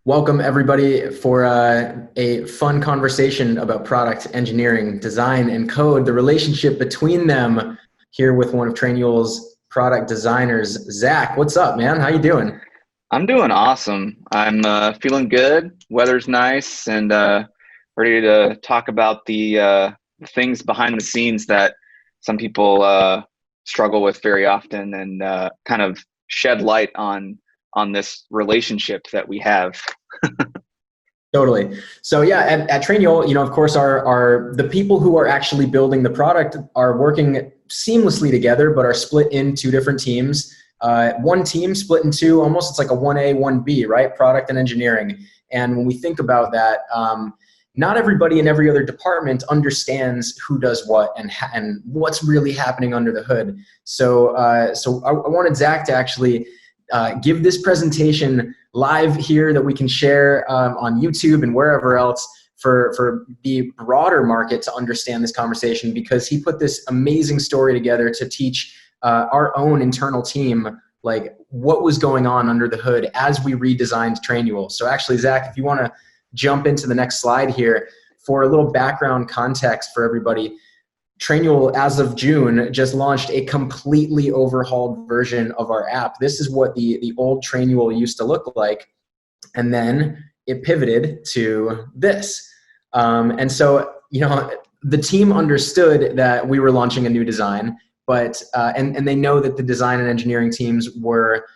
Welcome everybody for a fun conversation about product engineering, design, and code, the relationship between them here with one of Trainual's product designers, Zach. What's up, man? How you doing? I'm doing awesome. I'm feeling good. Weather's nice, and ready to talk about the things behind the scenes that some people struggle with very often, and kind of shed light on this relationship that we have. Totally. So yeah, at Trainual, of course, our the people who are actually building the product are working seamlessly together, but are split in two different teams. One team split in two, almost it's like a 1A, 1B, right? Product and engineering. And when we think about that, not everybody in every other department understands who does what and what's really happening under the hood. So I wanted Zach to actually give this presentation live here that we can share on YouTube and wherever else for the broader market to understand this conversation, because he put this amazing story together to teach our own internal team like what was going on under the hood as we redesigned Trainual. So actually, Zach, if you want to jump into the next slide here for a little background context for everybody. Trainual, as of June, just launched a completely overhauled version of our app. This is what the old Trainual used to look like, and then it pivoted to this. And so, the team understood that we were launching a new design, but and they know that the design and engineering teams were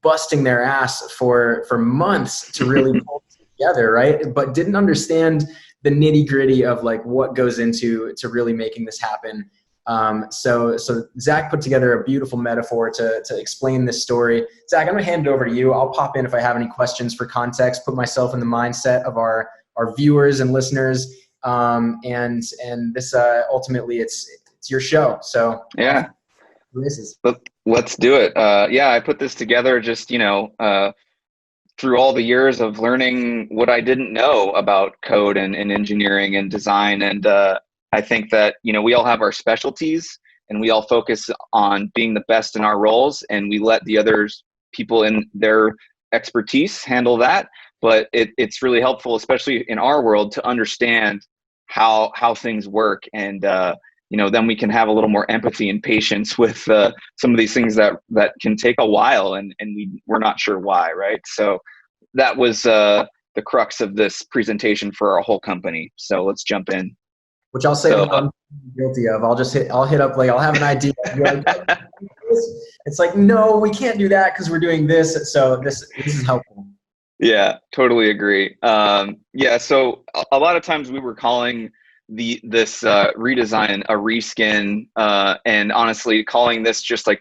busting their ass for months to really pull it together, right? But didn't understand the nitty gritty of like what goes into really making this happen. So Zach put together a beautiful metaphor to explain this story. Zach, I'm gonna hand it over to you. I'll pop in if I have any questions for context, put myself in the mindset of our viewers and listeners. And this ultimately it's your show. So Yeah, this is let's do it. Yeah, I put this together just through all the years of learning what I didn't know about code and engineering and design. And I think that, we all have our specialties and we all focus on being the best in our roles, and we let the others people in their expertise handle that. But it's really helpful, especially in our world, to understand how things work. And, then we can have a little more empathy and patience with some of these things that can take a while, and we're not sure why, right? So that was the crux of this presentation for our whole company. So let's jump in. which I'll say So that I'm guilty of. I'll hit up, like, I'll have an idea. It's like, no, we can't do that because we're doing this. So this is helpful. yeah, totally agree. Yeah, so a lot of times we were calling this redesign a reskin, and honestly, calling this just a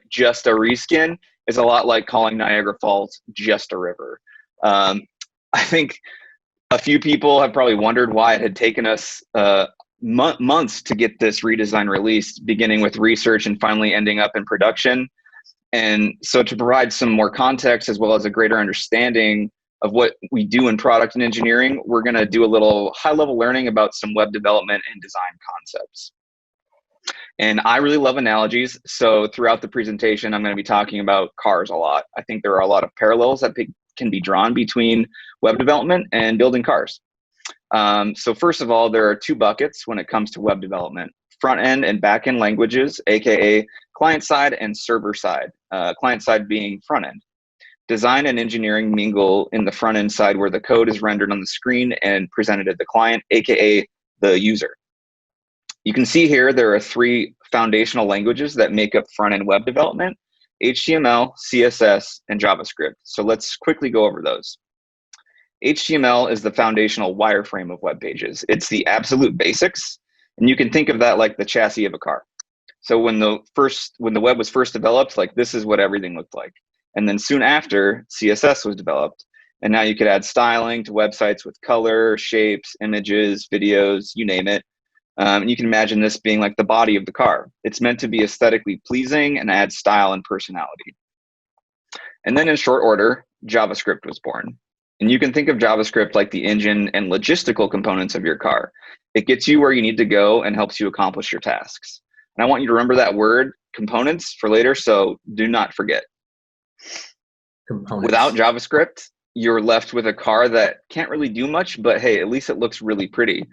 reskin is a lot like calling Niagara Falls just a river. I think a few people have probably wondered why it had taken us months to get this redesign released, beginning with research and finally ending up in production. And so, to provide some more context as well as a greater understanding of what we do in product and engineering, we're going to do a little high-level learning about some web development and design concepts. And I really love analogies. So throughout the presentation, I'm going to be talking about cars a lot. I think there are a lot of parallels that can be drawn between web development and building cars. So first of all, there are two buckets when it comes to web development: front-end and back-end languages, aka client-side and server-side. Client-side being front-end. Design and engineering mingle in the front-end side, where the code is rendered on the screen and presented to the client, aka the user. You can see here there are three foundational languages that make up front-end web development: HTML, CSS, and JavaScript. So let's quickly go over those. HTML is the foundational wireframe of web pages. It's the absolute basics, and you can think of that like the chassis of a car. So when the web was first developed, like, this is what everything looked like. And then soon after, CSS was developed. And now you could add styling to websites with color, shapes, images, videos, you name it. And you can imagine this being like the body of the car. It's meant to be aesthetically pleasing and add style and personality. And then in short order, JavaScript was born. And you can think of JavaScript like the engine and logistical components of your car. It gets you where you need to go and helps you accomplish your tasks. And I want you to remember that word, components, for later, so do not forget. Components. Without JavaScript, you're left with a car that can't really do much, but hey, at least it looks really pretty.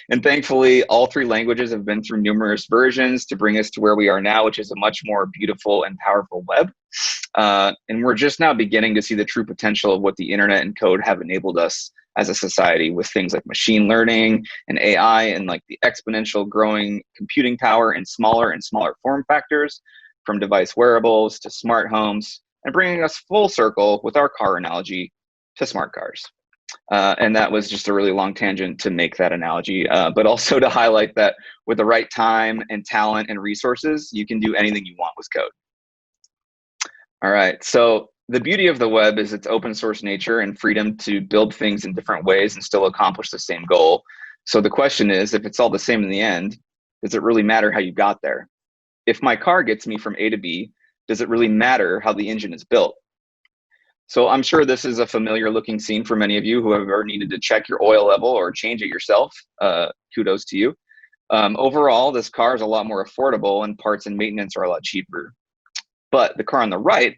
And thankfully, all three languages have been through numerous versions to bring us to where we are now, which is a much more beautiful and powerful web. And we're just now beginning to see the true potential of what the internet and code have enabled us as a society, with things like machine learning and AI, and like the exponential growing computing power in smaller and smaller form factors, from device wearables to smart homes, and bringing us full circle with our car analogy to smart cars. And that was just a really long tangent to make that analogy, but also to highlight that with the right time and talent and resources, you can do anything you want with code. All right, so the beauty of the web is its open source nature and freedom to build things in different ways and still accomplish the same goal. So the question is, if it's all the same in the end, does it really matter how you got there? If my car gets me from A to B, does it really matter how the engine is built? So I'm sure this is a familiar looking scene for many of you who have ever needed to check your oil level or change it yourself. Kudos to you. Overall, this car is a lot more affordable, and parts and maintenance are a lot cheaper. But the car on the right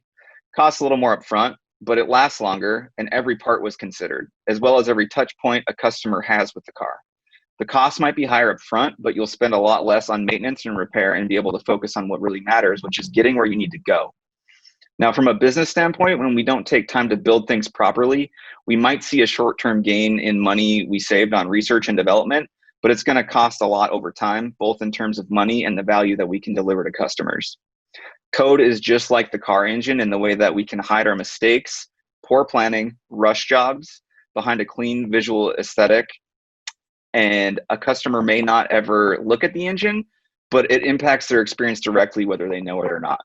costs a little more upfront, but it lasts longer, and every part was considered, as well as every touch point a customer has with the car. The cost might be higher up front, but you'll spend a lot less on maintenance and repair and be able to focus on what really matters, which is getting where you need to go. Now, from a business standpoint, when we don't take time to build things properly, we might see a short-term gain in money we saved on research and development, but it's going to cost a lot over time, both in terms of money and the value that we can deliver to customers. Code is just like the car engine in the way that we can hide our mistakes, poor planning, rush jobs behind a clean visual aesthetic. And a customer may not ever look at the engine, but it impacts their experience directly, whether they know it or not.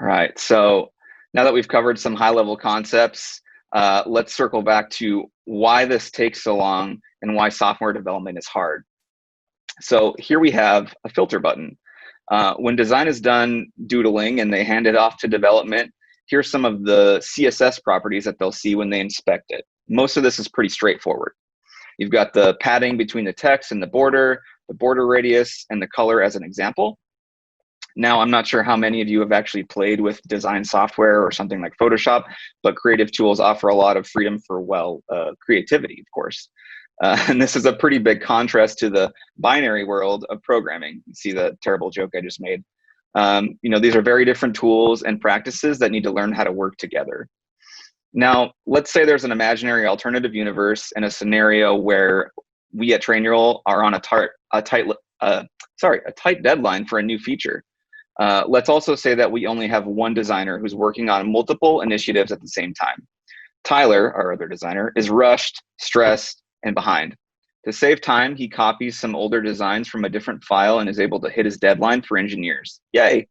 All right, so now that we've covered some high-level concepts, let's circle back to why this takes so long and why software development is hard. So here we have a filter button. When design is done doodling and they hand it off to development, here's some of the CSS properties that they'll see when they inspect it. Most of this is pretty straightforward. You've got the padding between the text and the border radius, and the color as an example. Now, I'm not sure how many of you have actually played with design software or something like Photoshop, but creative tools offer a lot of freedom for, creativity, of course. And this is a pretty big contrast to the binary world of programming. You see the terrible joke I just made. These are very different tools and practices that need to learn how to work together. Now, let's say there's an imaginary alternative universe and a scenario where we at Trainual are on a tight deadline for a new feature. Let's also say that we only have one designer who's working on multiple initiatives at the same time. Tyler, our other designer, is rushed, stressed, and behind. To save time, he copies some older designs from a different file and is able to hit his deadline for engineers. Yay.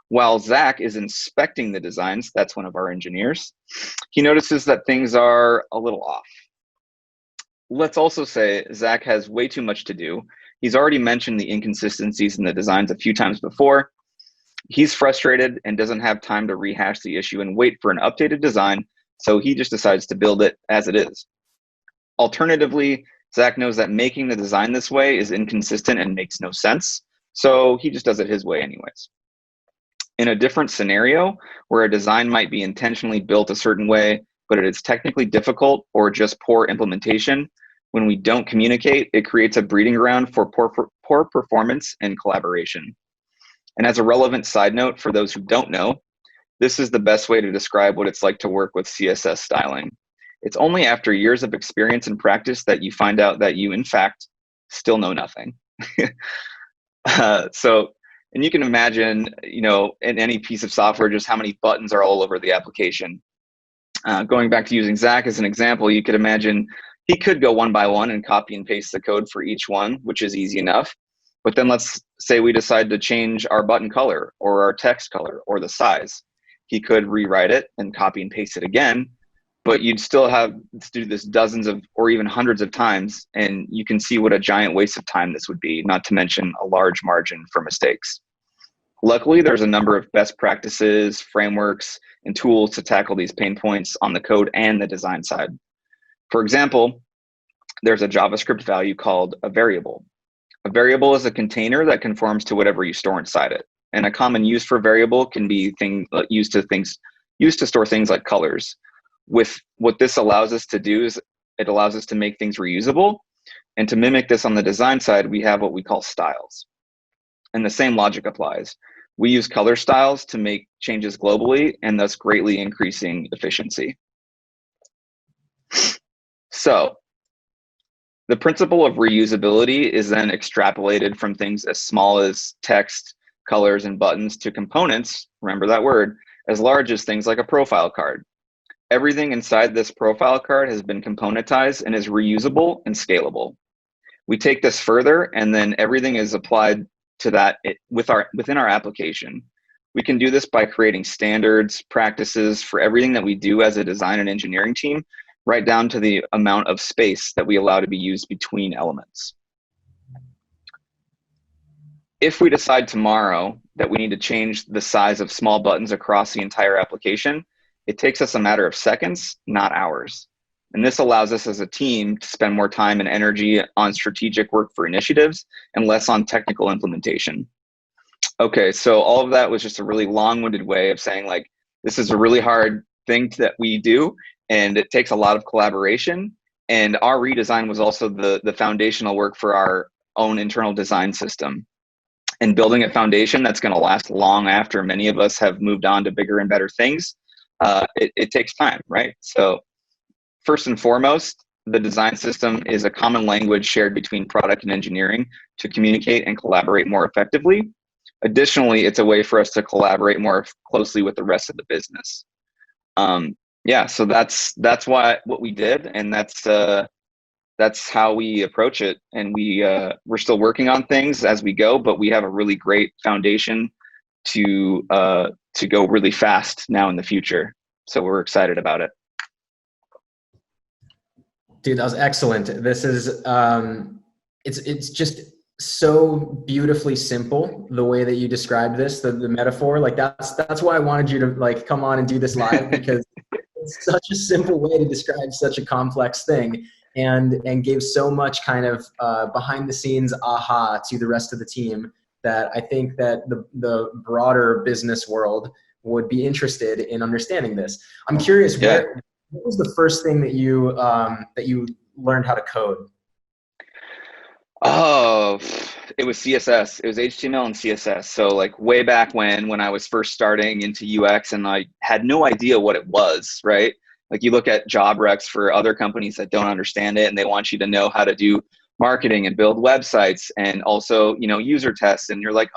While Zach is inspecting the designs, that's one of our engineers, he notices that things are a little off. Let's also say Zach has way too much to do. He's already mentioned the inconsistencies in the designs a few times before. He's frustrated and doesn't have time to rehash the issue and wait for an updated design, so he just decides to build it as it is. Alternatively, Zach knows that making the design this way is inconsistent and makes no sense, so he just does it his way anyways. In a different scenario, where a design might be intentionally built a certain way, but it is technically difficult or just poor implementation, when we don't communicate, it creates a breeding ground for poor performance and collaboration. And as a relevant side note for those who don't know, this is the best way to describe what it's like to work with CSS styling. It's only after years of experience and practice that you find out that you, in fact, still know nothing. And you can imagine, in any piece of software, just how many buttons are all over the application. Going back to using Zach as an example, you could imagine he could go one by one and copy and paste the code for each one, which is easy enough. But then let's say we decide to change our button color or our text color or the size. He could rewrite it and copy and paste it again, but you'd still have to do this dozens of or even hundreds of times, and you can see what a giant waste of time this would be, not to mention a large margin for mistakes. Luckily, there's a number of best practices, frameworks, and tools to tackle these pain points on the code and the design side. For example, there's a JavaScript value called a variable. A variable is a container that conforms to whatever you store inside it. And a common use for variable can be used to things used to store things like colors. With what this allows us to do is it allows us to make things reusable. And to mimic this on the design side, we have what we call styles. And the same logic applies. We use color styles to make changes globally and thus greatly increasing efficiency. So the principle of reusability is then extrapolated from things as small as text, colors, and buttons to components, remember that word, as large as things like a profile card. Everything inside this profile card has been componentized and is reusable and scalable. We take this further, and then everything is applied to that within our application. We can do this by creating standards, practices for everything that we do as a design and engineering team, right down to the amount of space that we allow to be used between elements. If we decide tomorrow that we need to change the size of small buttons across the entire application, it takes us a matter of seconds, not hours. And this allows us as a team to spend more time and energy on strategic work for initiatives and less on technical implementation. Okay, so all of that was just a really long-winded way of saying, like, this is a really hard thing that we do, and it takes a lot of collaboration. And our redesign was also the foundational work for our own internal design system. And building a foundation that's going to last long after many of us have moved on to bigger and better things, it takes time, right? So first and foremost, the design system is a common language shared between product and engineering to communicate and collaborate more effectively. Additionally, it's a way for us to collaborate more closely with the rest of the business. Yeah, so that's what we did, and that's how we approach it. And we're still working on things as we go, but we have a really great foundation to go really fast now in the future. So we're excited about it. Dude, that was excellent. This is it's just so beautifully simple the way that you described this, the metaphor. Like that's why I wanted you to like come on and do this live, because it's such a simple way to describe such a complex thing, and gave so much kind of behind the scenes aha to the rest of the team that I think that the broader business world would be interested in understanding this. I'm curious, what was the first thing that you learned how to code? Oh, it was CSS. It was HTML and CSS. So like way back when I was first starting into UX and I had no idea what it was, right? Like you look at job recs for other companies that don't understand it and they want you to know how to do marketing and build websites and also, user tests. And you're like,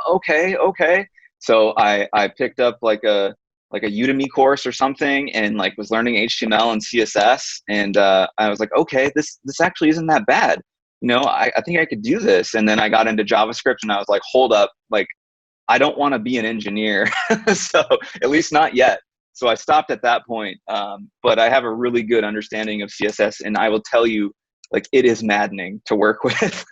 okay. So I picked up like a Udemy course or something and like was learning HTML and CSS. And I was like, okay, this actually isn't that bad. I think I could do this. And then I got into JavaScript and I was like, hold up, like, I don't want to be an engineer. So at least not yet. So I stopped at that point. But I have a really good understanding of CSS, and I will tell you, like, it is maddening to work with.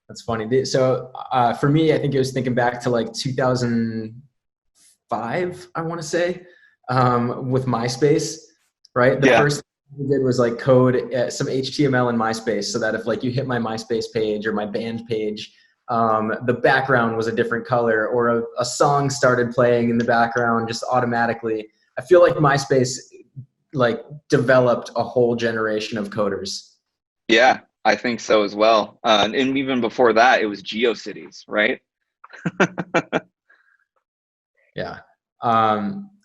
That's funny. So for me, I think it was thinking back to like 2005, I want to say, with MySpace, right? The first we did was like code some HTML in MySpace so that if like you hit my MySpace page or my band page, the background was a different color, or a song started playing in the background just automatically. I feel like MySpace like developed a whole generation of coders. Yeah, I think so as well. And even before that, it was GeoCities, right? Yeah.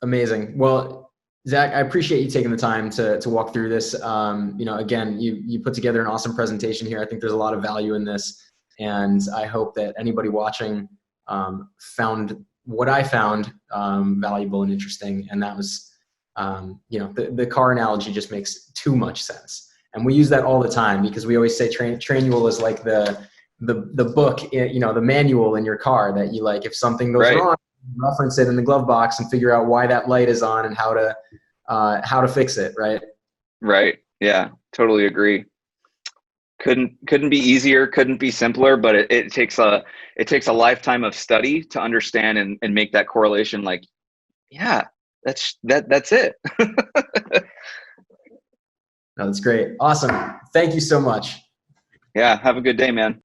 Amazing. Well, Zach, I appreciate you taking the time to walk through this. Again, you put together an awesome presentation here. I think there's a lot of value in this, and I hope that anybody watching found what I found valuable and interesting. And that was, the car analogy just makes too much sense. And we use that all the time because we always say Trainual is like the book, the manual in your car that you like, if something goes wrong, reference it in the glove box and figure out why that light is on and how to fix it. Right. Yeah, totally agree. Couldn't be easier, couldn't be simpler, but it takes a lifetime of study to understand and make that correlation. Like, yeah, that's it. No, that's great. Awesome. Thank you so much. Yeah. Have a good day, man.